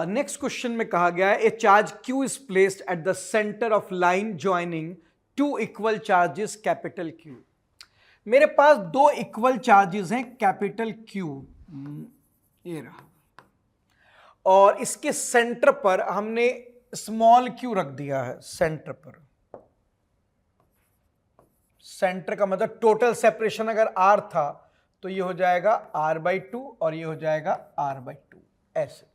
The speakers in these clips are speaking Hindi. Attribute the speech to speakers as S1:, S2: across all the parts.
S1: नेक्स्ट क्वेश्चन में कहा गया है ए charge Q is placed at the centre of line joining two equal charges capital Q। मेरे पास दो इक्वल चार्जेस हैं कैपिटल Q, ये रहा, और इसके सेंटर पर हमने स्मॉल q रख दिया है। सेंटर पर, सेंटर का मतलब टोटल सेपरेशन अगर r था तो ये हो जाएगा r/2 और ये हो जाएगा r/2 ऐसे।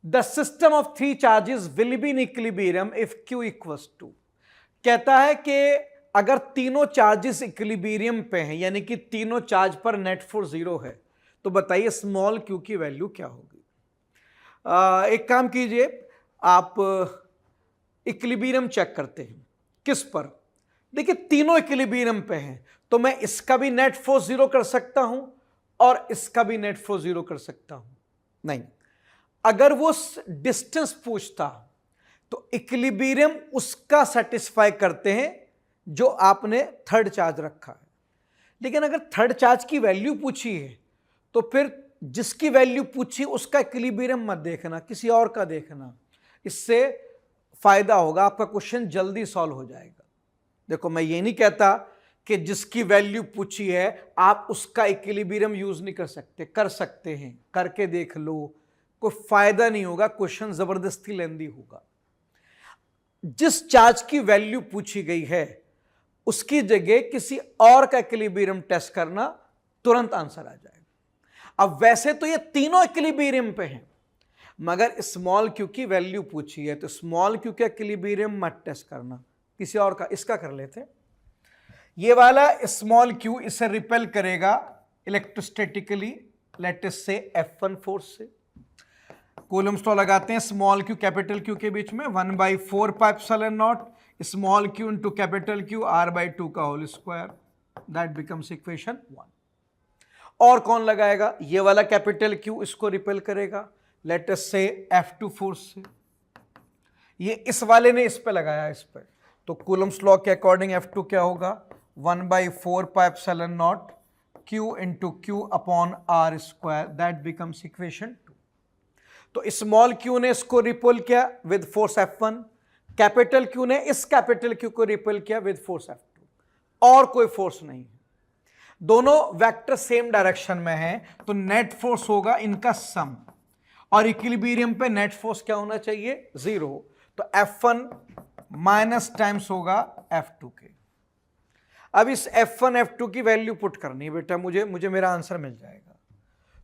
S1: The system of three charges will be in equilibrium if q equals to. कहता है कि अगर तीनों चार्जेस इक्विलिब्रियम पे हैं, यानी कि तीनों चार्ज पर नेट फोर्स 0 है, तो बताइए स्मॉल q की वैल्यू क्या होगी। एक काम कीजिए, आप इक्विलिब्रियम चेक करते हैं। किस पर? देखिए तीनों इक्विलिब्रियम पे हैं, तो मैं इसका भी नेट फोर्स 0 कर सकता हूं और इसका भी नेट फोर्स 0 कर सकता हूं। नहीं, अगर वो डिस्टेंस पूछता तो इक्विलिब्रियम उसका सेटिस्फाई करते हैं जो आपने थर्ड चार्ज रखा है। लेकिन अगर थर्ड चार्ज की वैल्यू पूछी है तो फिर जिसकी वैल्यू पूछी उसका इक्विलिब्रियम मत देखना, किसी और का देखना। इससे फायदा होगा, आपका क्वेश्चन जल्दी सॉल्व हो जाएगा। देखो मैं ये नहीं कहता कि जिसकी वैल्यू पूछी है आप उसका इक्विलिब्रियम यूज नहीं कर सकते, कर सकते हैं, करके देख लो, कोई फायदा नहीं होगा, क्वेश्चन जबरदस्ती लेंदी होगा। जिस चार्ज की वैल्यू पूछी गई है उसकी जगह किसी और का इक्विलिब्रियम टेस्ट करना, तुरंत आंसर आ जाएगा। अब वैसे तो ये तीनों इक्विलिब्रियम पे हैं, मगर स्मॉल क्यू की वैल्यू पूछी है तो स्मॉल क्यू का इक्विलिब्रियम मत टेस्ट करना, किसी और का। इसका कर लेते हैं। ये वाला स्मॉल क्यू इसे रिपेल करेगा इलेक्ट्रोस्टैटिकली, लेट अस से F1 फोर्स से। कूलम्ब्स लॉ लगाते हैं स्मॉल क्यू कैपिटल क्यू के बीच में, 1/4πε0 small q into capital q r/2 का whole square, that becomes equation 1। और कौन लगाएगा? ये वाला कैपिटल क्यू इसको रिपेल करेगा, let us say F2 force से। ये इस वाले ने इस पे लगाया, इस पे, तो कूलम्ब्स लॉ के अकॉर्डिंग F2 क्या होगा? 1/4πε0 Q into q upon r square, that becomes equation 2। तो स्मॉल क्यू ने इसको रिपेल किया with force F1, capital Q ने इस कैपिटल क्यू को रिपेल किया विद फोर्स F2, और कोई फोर्स नहीं है। दोनों वेक्टर सेम डायरेक्शन में है, तो नेट फोर्स होगा इनका सम, और इक्विलिब्रियम पे नेट फोर्स क्या होना चाहिए? 0। तो F1 माइनस टाइम्स होगा F2 के। अब इस F1 F2 की वैल्यू पुट करनी है बेटा, मुझे मेरा आंसर मिल जाएगा।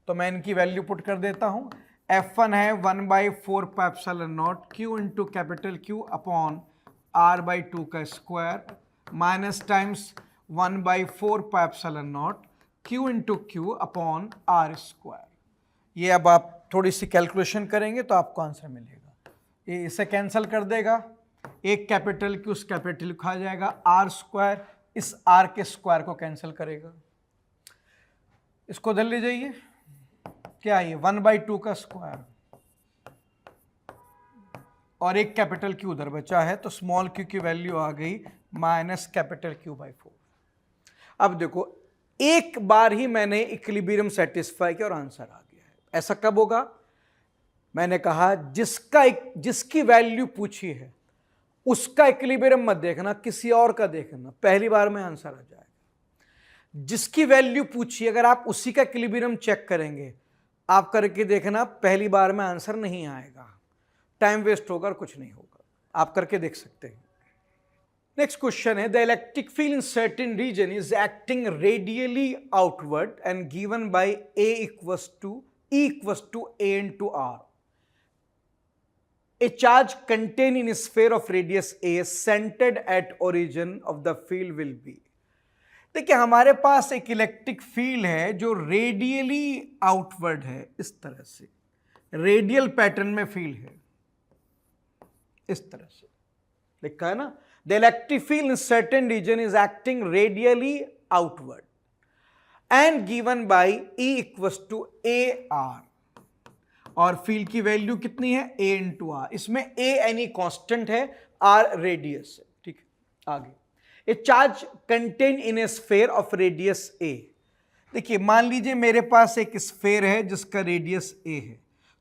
S1: तो मैं इनकी वैल्यू पुट कर देता हूं। F1 है 1/4πε0 Q into capital Q upon r/2 का square minus times 1/4πε0 Q into q upon r square. ये अब आप थोड़ी सी कैलकुलेशन करेंगे तो आपको आंसर मिलेगा। ये इसे कैंसिल कर देगा, एक कैपिटल क्यू उस कैपिटल खा जाएगा, r स्क्वायर इस r के स्क्वायर को कैंसिल करेगा। इसको उधर ले जाइए, क्या ये 1/2 का स्क्वायर और एक कैपिटल क्यू उधर बचा है, तो स्मॉल क्यू की वैल्यू आ गई माइनस कैपिटल Q/4। अब देखो एक बार ही मैंने इक्विलिब्रियम सेटिस्फाई किया और आंसर आ गया है। ऐसा कब होगा? मैंने कहा जिसकी वैल्यू पूछी है उसका इक्विलिब्रियम मत देखना, किसी और का देखना, पहली बार में आंसर आ जाएगा। जिसकी वैल्यू पूछी, अगर आप उसी का इक्विलिब्रियम चेक करेंगे, आप करके देखना, पहली बार में आंसर नहीं आएगा, टाइम वेस्ट होगा और कुछ नहीं होगा। आप करके देख सकते हैं। नेक्स्ट क्वेश्चन है the electric field in certain region is acting radially outward and given by E equals to A into R. A charge contained in a sphere of radius A centered at origin of the field will be. देखिए हमारे पास एक इलेक्ट्रिक फील्ड है जो रेडियली आउटवर्ड है, इस तरह से रेडियल पैटर्न में फील्ड है, इस तरह से लिखा है ना। The electric field in certain region is acting radially outward and given by E equals to AR, और फील्ड की वैल्यू कितनी है? A into R. इसमें A एनी कांस्टेंट है, R रेडियस है, ठीक है। आगे a charge contain in a sphere of radius A। देखिए मान लीजिए मेरे पास एक स्फेयर है जिसका रेडियस A है,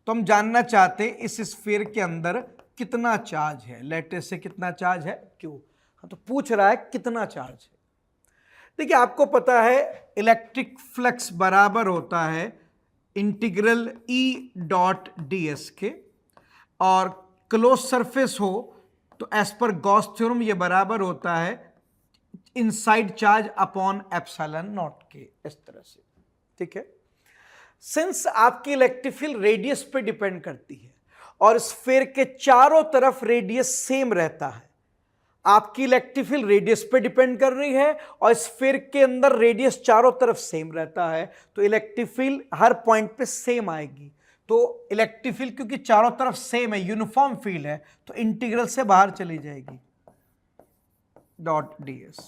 S1: तो हम जानना चाहते हैं इस स्फीयर के अंदर कितना चार्ज है, लेटेस्ट से कितना चार्ज है क्यू। हाँ, तो पूछ रहा है कितना चार्ज है। देखिए आपको पता है इलेक्ट्रिक फ्लक्स बराबर होता है integral E dot D S के, और क्लोज सरफेस हो तो एज पर गॉस थ्योरम ये बराबर होता है inside charge upon epsilon not के, इस तरह से। ठीक है, सिंस आपकी इलेक्ट्रिक फील्ड रेडियस पे डिपेंड करती है और स्फीयर के चारों तरफ रेडियस सेम रहता है, आपकी इलेक्ट्रिक फील्ड रेडियस पे डिपेंड कर रही है और स्फीयर के अंदर रेडियस चारों तरफ सेम रहता है, तो इलेक्ट्रिक फील्ड हर पॉइंट पे सेम आएगी। तो इलेक्ट्रिक फील्ड क्योंकि चारों तरफ सेम है, यूनिफॉर्म फील्ड है, तो इंटीग्रल से बाहर चली जाएगी dot ds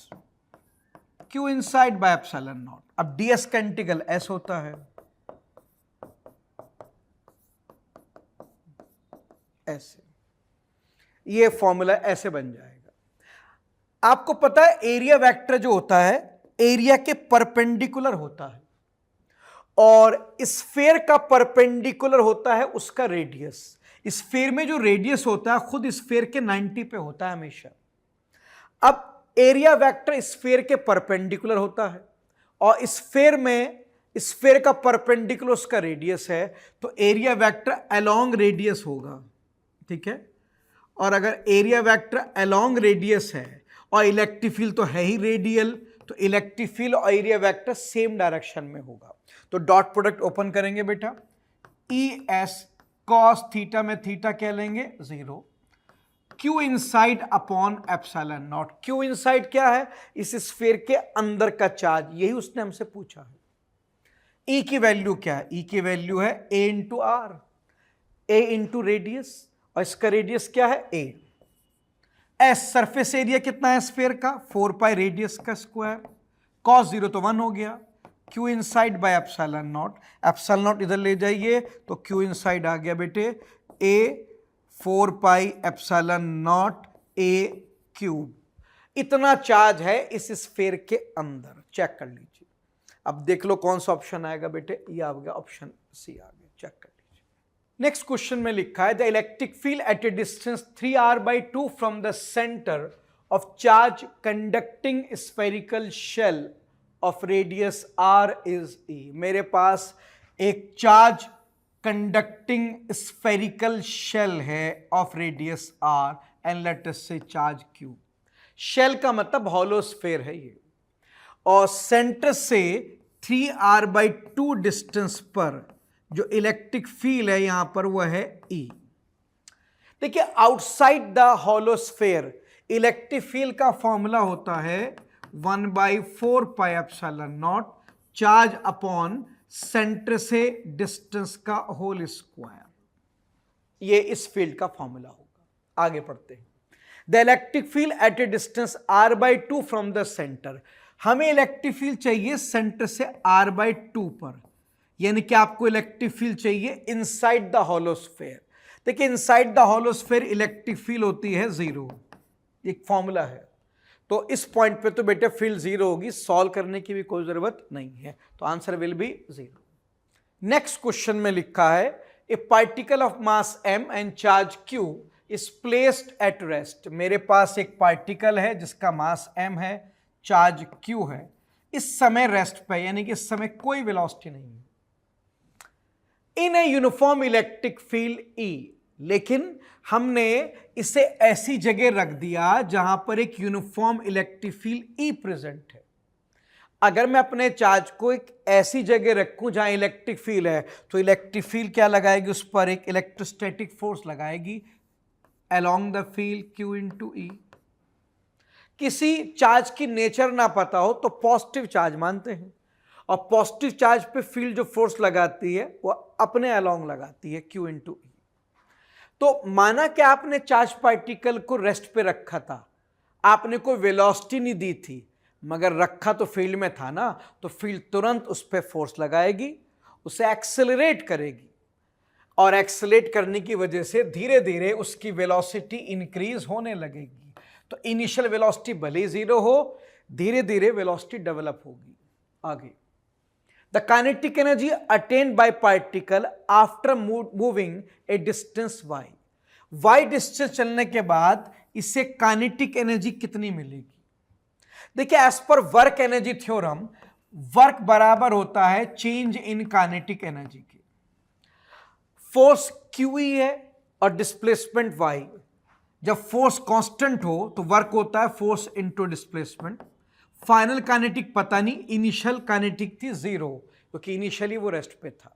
S1: q inside by epsilon not. अब ds का इंटीग्रल s होता है, ऐसे ये फॉर्मूला ऐसे बन जाएगा। आपको पता है एरिया वेक्टर जो होता है एरिया के परपेंडिकुलर होता है और स्फीयर का परपेंडिकुलर होता है उसका रेडियस। स्फीयर में जो रेडियस होता है खुद स्फीयर के 90 पे होता है हमेशा। अब एरिया वेक्टर स्फीयर के परपेंडिकुलर होता है और स्फीयर में स्फीयर का परपेंडिकुलर उसका रेडियस है, तो एरिया वेक्टर अलोंग रेडियस होगा। ठीक है, और अगर एरिया वेक्टर अलोंग रेडियस है और इलेक्ट्रिक फील्ड तो है ही रेडियल, तो इलेक्ट्रिक फील्ड और एरिया वेक्टर सेम डायरेक्शन में होगा। तो डॉट प्रोडक्ट ओपन करेंगे बेटा, ई एस कॉस थीटा में थीटा क्या लेंगे 0, Q inside upon epsilon not. Q inside क्या है, इस स्फीयर के अंदर का चार्ज, यही उसने हमसे पूछा है। ई की वैल्यू क्या है, ई की वैल्यू है a into r, a into radius, और इसका रेडियस क्या है ए। एस सरफेस एरिया कितना है स्फीयर का 4 पाई रेडियस का स्क्वायर, कॉस 0 तो 1 हो गया, Q inside by epsilon not, epsilon not इधर ले जाइए तो क्यू इनसाइड आ गया बेटे ए 4 pi epsilon not a cube. इतना चार्ज है इस स्फीयर के अंदर, चेक कर लीजिए। अब देख लो कौन सा ऑप्शन आएगा बेटे, ये आ गया ऑप्शन सी आ गया, चेक कर लीजिए। नेक्स्ट क्वेश्चन में लिखा है the electric field at a distance 3r/2 from the centre of charge conducting spherical shell of radius r is e। मेरे पास एक चार्ज कंडक्टिंग स्फेरिकल शेल है of radius r and let us say charge q। Shell का मतलब हॉलो स्फीयर है ये, और सेंटर से 3r/2 डिस्टेंस पर जो इलेक्ट्रिक फील्ड है यहां पर वह है E। देखिए outside the hollow sphere electric field का फॉर्मूला होता है 1/4 pi epsilon not charge upon centre से डिस्टेंस का होल स्क्वायर। ये इस फील्ड का फॉर्मूला होगा। आगे पढ़ते हैं। The electric field at a distance r/2 from the centre. हमें इलेक्ट्रिक फील्ड चाहिए सेंटर से r/2 पर, यानी कि आपको इलेक्ट्रिक फील्ड चाहिए इनसाइड द हॉलो स्फीयर। देखिए inside the hollow sphere electric field होती है 0, एक फॉर्मूला है। तो इस पॉइंट पे तो बेटे फील्ड 0 होगी, सॉल्व करने की भी कोई जरूरत नहीं है, तो answer will be 0। Next question में लिखा है ए particle of mass m and charge q is placed at rest. मेरे पास एक पार्टिकल है जिसका मास m है, चार्ज q है, इस समय रेस्ट पे, यानी कि इस समय कोई वेलोसिटी नहीं है, in a uniform electric field E। लेकिन हमने इसे ऐसी जगह रख दिया जहां पर एक uniform electric field E present है। अगर मैं अपने चार्ज को एक ऐसी जगह रखूं जहां इलेक्ट्रिक फील्ड है, तो इलेक्ट्रिक फील्ड क्या लगाएगी, उस पर एक इलेक्ट्रोस्टैटिक फोर्स लगाएगी along the field Q into E। किसी चार्ज की नेचर ना पता हो तो पॉजिटिव चार्ज मानते हैं, और पॉजिटिव चार्ज पे फील्ड जो फोर्स लगाती है वो अपने अलोंग लगाती है Q इंटू E। तो माना कि आपने चार्ज पार्टिकल को रेस्ट पे रखा था, आपने कोई वेलोसिटी नहीं दी थी, मगर रखा तो फील्ड में था ना, तो फील्ड तुरंत उस पर फोर्स लगाएगी, उसे एक्सेलरेट करेगी, और एक्सेलरेट करने की वजह से धीरे धीरे उसकी वेलोसिटी इंक्रीज होने लगेगी। तो इनिशियल वेलोसिटी भले 0 हो, धीरे धीरे वेलोसिटी डेवलप होगी आगे। The kinetic energy attend bye particle after moving A distance y distance चलने के बाद इससे काइनेटिक एनर्जी कितनी मिलेगी? देखिए, as per work energy theorem, work बराबर होता है चेंज इन काइनेटिक एनर्जी के। फोर्स QE है और डिस्प्लेसमेंट y। जब फोर्स कांस्टेंट हो तो वर्क होता है force into displacement. Final kinetic पता नहीं, इनिशियल काइनेटिक थी 0, क्योंकि इनिशियली वो रेस्ट पे था।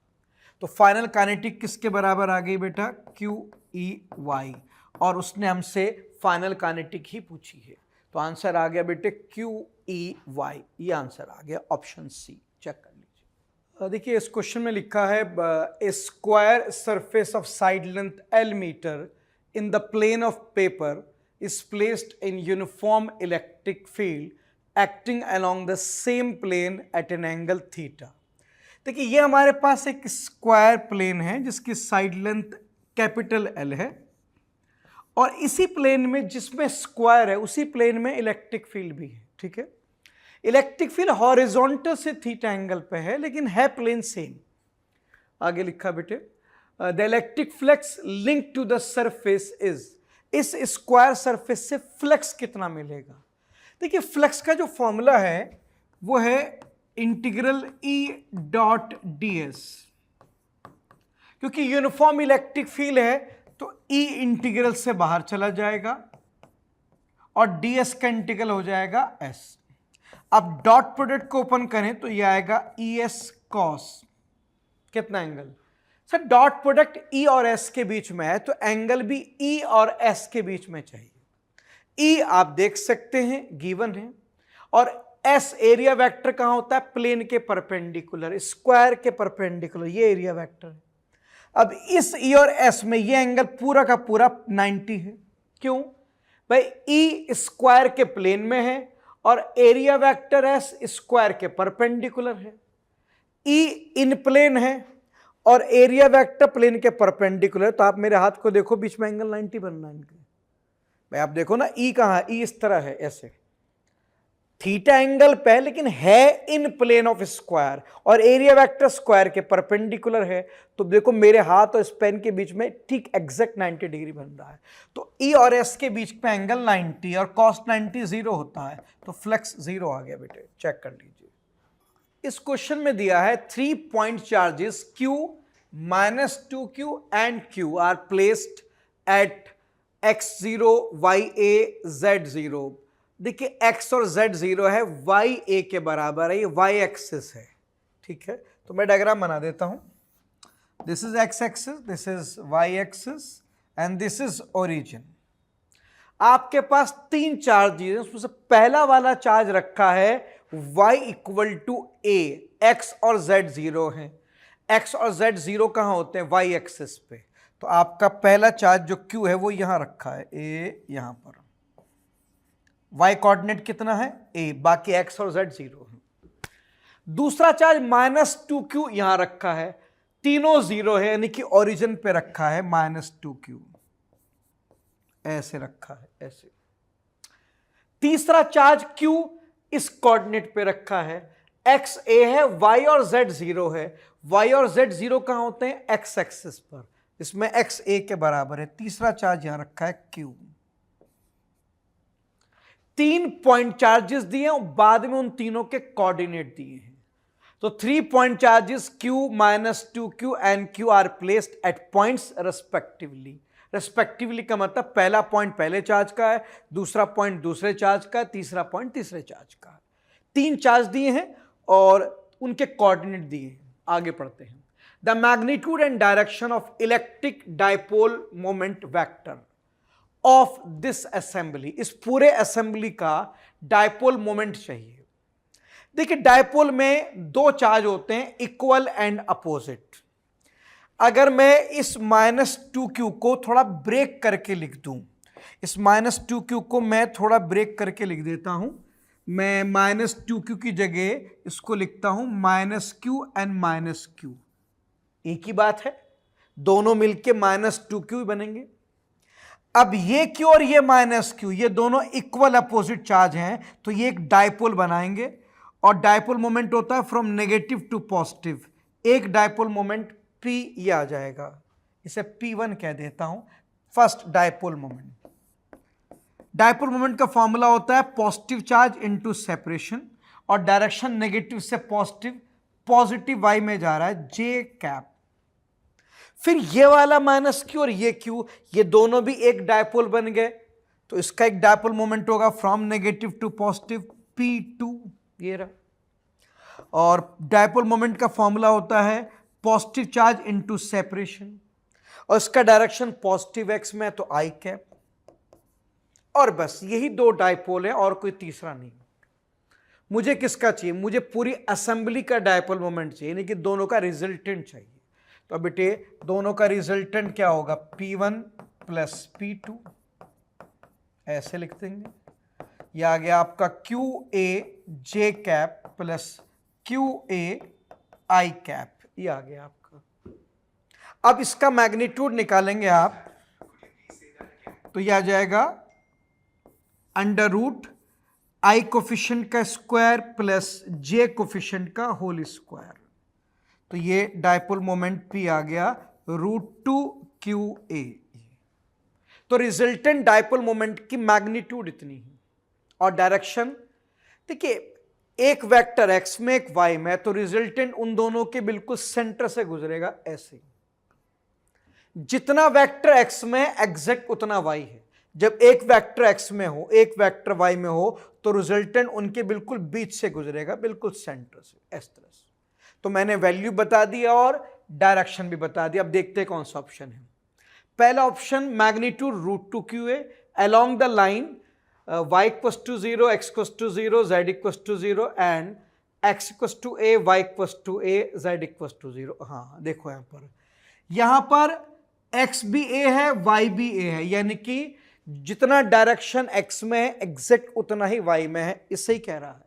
S1: तो फाइनल काइनेटिक किसके बराबर आ गई बेटा? QEY, और उसने हमसे फाइनल काइनेटिक ही पूछी है, तो आंसर आ गया बेटे QEY। ये आंसर आ गया ऑप्शन सी। चेक कर लीजिए। देखिए, इस क्वेश्चन में लिखा है a square surface of side length L metre in the plane of paper is placed in uniform electric field acting along the same plane at an angle theta। देखिए, ये हमारे पास एक स्क्वायर प्लेन है जिसकी साइड लेंथ कैपिटल L है, और इसी प्लेन में जिसमें स्क्वायर है उसी प्लेन में इलेक्ट्रिक फील्ड भी है। ठीक है, इलेक्ट्रिक फील्ड हॉरिजॉन्टल से थीटा एंगल पे है, लेकिन है प्लेन सेम। आगे लिखा बेटे, the electric flux link to the surface is, इस स्क्वायर सरफेस से फ्लक्स कितना मिलेगा? देखिए, फ्लक्स का जो फॉर्मूला है वो है इंटीग्रल E.ds। क्योंकि यूनिफॉर्म इलेक्ट्रिक फील्ड है तो E इंटीग्रल से बाहर चला जाएगा और ds का इंटीग्रल हो जाएगा s। अब डॉट प्रोडक्ट को ओपन करें तो यह आएगा ES cos कितना angle? Sir, dot product E और S के बीच में है तो एंगल भी E और S के बीच में चाहिए। E आप देख सकते हैं गिवन है, और S एरिया वेक्टर कहां होता है? प्लेन के परपेंडिकुलर, स्क्वायर के परपेंडिकुलर, ये एरिया वेक्टर है। अब इस E और S में ये एंगल पूरा का पूरा 90 है। क्यों भाई? E स्क्वायर के प्लेन में है और एरिया वेक्टर S स्क्वायर के परपेंडिकुलर है। E इन प्लेन है और एरिया वेक्टर प्लेन के परपेंडिकुलर, तो आप मेरे हाथ को देखो, बीच में एंगल 90 बनना है इनके। भाई आप देखो ना, E कहां है? E इस तरह है, ऐसे थीटा एंगल पे, लेकिन है इन प्लेन ऑफ स्क्वायर, और एरिया वेक्टर स्क्वायर के परपेंडिकुलर है। तो देखो मेरे हाथ और इस पेन के बीच में ठीक एग्जैक्ट 90 डिग्री बन रहा है। तो E और S के बीच में एंगल 90 और cos 90 0 होता है, तो फ्लक्स 0 आ गया बेटे। चेक कर लीजिए। इस क्वेश्चन में दिया है 3 point charges Q, -2Q and Q are placed at x0, ya, z0। देखिए, x और z0 है, ya के बराबर है, ये y एक्सिस है। ठीक है, तो मैं डायग्राम बना देता हूं। This is x axis, this is y axis and this is origin. आपके पास 3 चार्जेस, उसमें से पहला वाला चार्ज रखा है y equal to a, x और z 0 है। x और z 0 कहां होते हैं? y एक्सिस पे। तो आपका पहला चार्ज जो q है वो यहां रखा है, a यहां पर। y कोऑर्डिनेट कितना है? a, बाकी x और z 0 है। दूसरा चार्ज -2q यहां रखा है, तीनों 0 है, यानी कि ओरिजिन पे रखा है -2q, ऐसे रखा है, ऐसे। तीसरा चार्ज q इस कोऑर्डिनेट पे रखा है, x a है, y और z 0 है। y और z 0 कहां होते हैं? x एक्सिस पर, इसमें x a के बराबर है। तीसरा चार्ज यहां रखा है q। 3 पॉइंट चार्जेस दिए और बाद में उन तीनों के कोऑर्डिनेट दिए हैं। तो 3 point charges Q, -2Q and Q are placed at points respectively. Respectively का मतलब पहला पॉइंट पहले चार्ज का है, दूसरा पॉइंट दूसरे चार्ज का है, तीसरा पॉइंट तीसरे चार्ज का है। 3 चार्ज दिए हैं और उनके कोऑर्डिनेट दिए हैं। आगे पढ़ते हैं। The magnitude and direction of electric dipole moment vector of this assembly, इस पूरे असेंबली का डायपोल मोमेंट चाहिए। देखिए, डायपोल में 2 चार्ज होते हैं, इक्वल एंड अपोजिट। अगर मैं इस -2q को थोड़ा ब्रेक करके लिख दूं, इस -2q को मैं थोड़ा ब्रेक करके लिख देता हूं। मैं -2q की जगह इसको लिखता हूं -q एंड -q। एक ही बात है, दोनों मिलके -2q बनेंगे। अब ये q और ये -q, ये दोनों इक्वल अपोजिट चार्ज हैं, तो ये एक डायपोल बनाएंगे। और डायपोल मोमेंट होता है फ्रॉम नेगेटिव टू पॉजिटिव, एक डायपोल मोमेंट P ये आ जाएगा, इसे P1 कह देता हूं, first dipole moment. Dipole moment का फॉर्मूला होता है पॉजिटिव चार्ज इनटू सेपरेशन, और डायरेक्शन नेगेटिव से पॉजिटिव, पॉजिटिव वाई में जा रहा है J कैप। फिर ये वाला माइनस Q और ये Q, ये दोनों भी एक डायपोल बन गए, तो इसका एक डायपोल मोमेंट होगा from negative to positive P2, ये रहा। और डायपोल मोमेंट का फॉर्मूला होता है पॉजिटिव चार्ज इनटू सेपरेशन, और इसका डायरेक्शन पॉजिटिव एक्स में है तो I कैप। और बस यही दो डायपोल है और कोई तीसरा नहीं। मुझे किसका चाहिए? मुझे पूरी असेंबली का डायपोल मोमेंट चाहिए, यानी कि दोनों का रिजल्टेंट चाहिए। तो बेटे दोनों का रिजल्टेंट क्या होगा? P1 प्लस P2, ऐसे लिख देंगे। यह आ गया आपका QA J cap plus QA I cap, ये आ गया आपका। अब इसका मैग्नीट्यूड निकालेंगे आप, तो यह आ जाएगा अंडर रूट I कोफिशिएंट का स्क्वायर प्लस J कोफिशिएंट का होल स्क्वायर, तो ये डायपोल मोमेंट P आ गया √2QA। तो रिजल्टेंट डायपोल मोमेंट की मैग्नीट्यूड इतनी है। और डायरेक्शन देखिए, एक वेक्टर x में एक y में, तो रिजल्टेंट उन दोनों के बिल्कुल सेंटर से गुजरेगा, ऐसे। जितना वेक्टर x में एग्जैक्ट उतना y है। जब एक वेक्टर x में हो, एक वेक्टर y में हो, तो रिजल्टेंट उनके बिल्कुल बीच से गुजरेगा, बिल्कुल सेंटर से, इस तरह से। तो मैंने वैल्यू बता दिया और डायरेक्शन भी बता दिया। अब देखते हैं कौन सा ऑप्शन है। पहला option magnitude √2QA along the line y equals to 0, x equals to 0, z equals to 0 and x equals to a, y equals to a, z equals to 0। हाँ देखो यहां पर x भी a है, y भी a है, यानी कि जितना डायरेक्शन x में है एग्जैक्ट उतना ही y में है, इससे ही कह रहा है।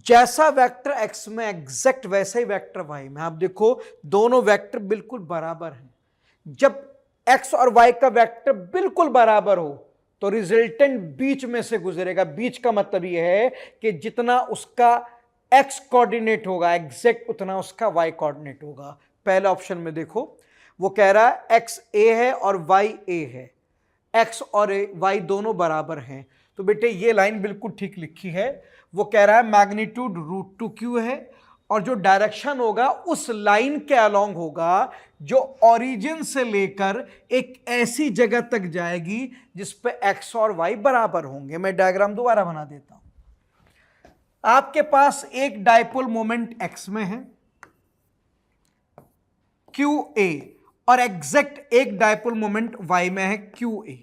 S1: जैसा वेक्टर x में एग्जैक्ट वैसा ही वेक्टर y में। आप देखो दोनों वेक्टर बिल्कुल बराबर हैं। जब x और y का वेक्टर बिल्कुल बराबर हो तो रिजल्टेंट बीच में से गुजरेगा। बीच का मतलब यह है कि जितना उसका x कोऑर्डिनेट होगा एग्जैक्ट उतना उसका y कोऑर्डिनेट होगा। पहले ऑप्शन में देखो वो कह रहा है x a है और y a है, x और y दोनों बराबर हैं, तो बेटे ये लाइन बिल्कुल ठीक लिखी है। वो कह रहा है मैग्नीट्यूड √2Q है और जो डायरेक्शन होगा उस लाइन के अलोंग होगा जो ओरिजिन से लेकर एक ऐसी जगह तक जाएगी जिस पे x और y बराबर होंगे। मैं डायग्राम दोबारा बना देता हूं। आपके पास एक डायपोल मोमेंट x में है QA और एग्जैक्ट एक डायपोल मोमेंट y में है QA,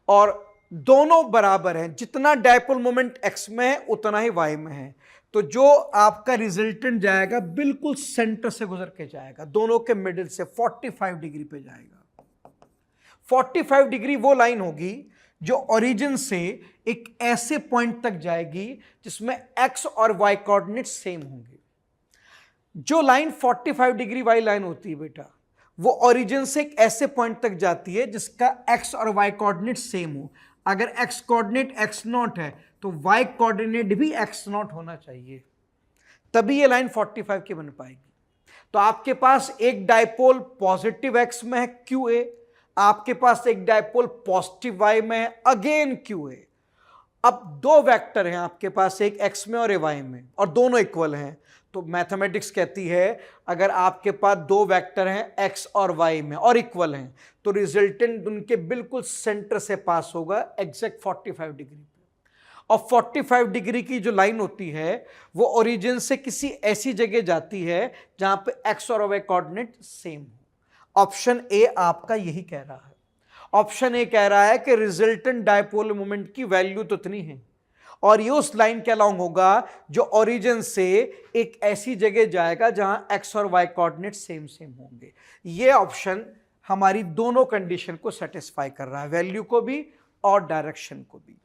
S1: और दोनों बराबर हैं। जितना डायपोल मोमेंट x में है उतना ही y में है, तो जो आपका रिजल्टेंट जाएगा बिल्कुल सेंटर से गुजर के जाएगा, दोनों के मिडिल से 45 डिग्री पे जाएगा। 45 डिग्री वो लाइन होगी जो ओरिजिन से एक ऐसे पॉइंट तक जाएगी जिसमें x और y कोऑर्डिनेट सेम होंगे। जो लाइन 45 डिग्री वाली लाइन होती है बेटा, वो ओरिजिन से एक ऐसे पॉइंट तक जाती है जिसका x और y कोऑर्डिनेट सेम हो। अगर x कोऑर्डिनेट x0 है तो y कोऑर्डिनेट भी x0 होना चाहिए, तभी ये लाइन 45 की बन पाएगी। तो आपके पास एक डायपोल पॉजिटिव x में है QA, आपके पास एक डायपोल पॉजिटिव y में है अगेन QA। अब दो वेक्टर हैं आपके पास, एक x में और y में, और दोनों इक्वल हैं। तो मैथमेटिक्स कहती है अगर आपके पास दो वेक्टर हैं x और y में और इक्वल हैं तो रिजल्टेंट उनके बिल्कुल सेंटर से पास होगा एग्जैक्ट 45 डिग्री पे। और 45 डिग्री की जो लाइन होती है वो ओरिजिन से किसी ऐसी जगह जाती है जहां पे x और y कोऑर्डिनेट सेम हो। ऑप्शन ए आपका यही कह रहा है। ऑप्शन ए कह रहा है कि रिजल्टेंट डायपोल मोमेंट की वैल्यू तो इतनी है और ये उस लाइन के अलोंग होगा जो ओरिजिन से एक ऐसी जगह जाएगा जहां x और y कोऑर्डिनेट सेम होंगे। ये ऑप्शन हमारी दोनों कंडीशन को सेटिस्फाई कर रहा है, वैल्यू को भी और डायरेक्शन को भी।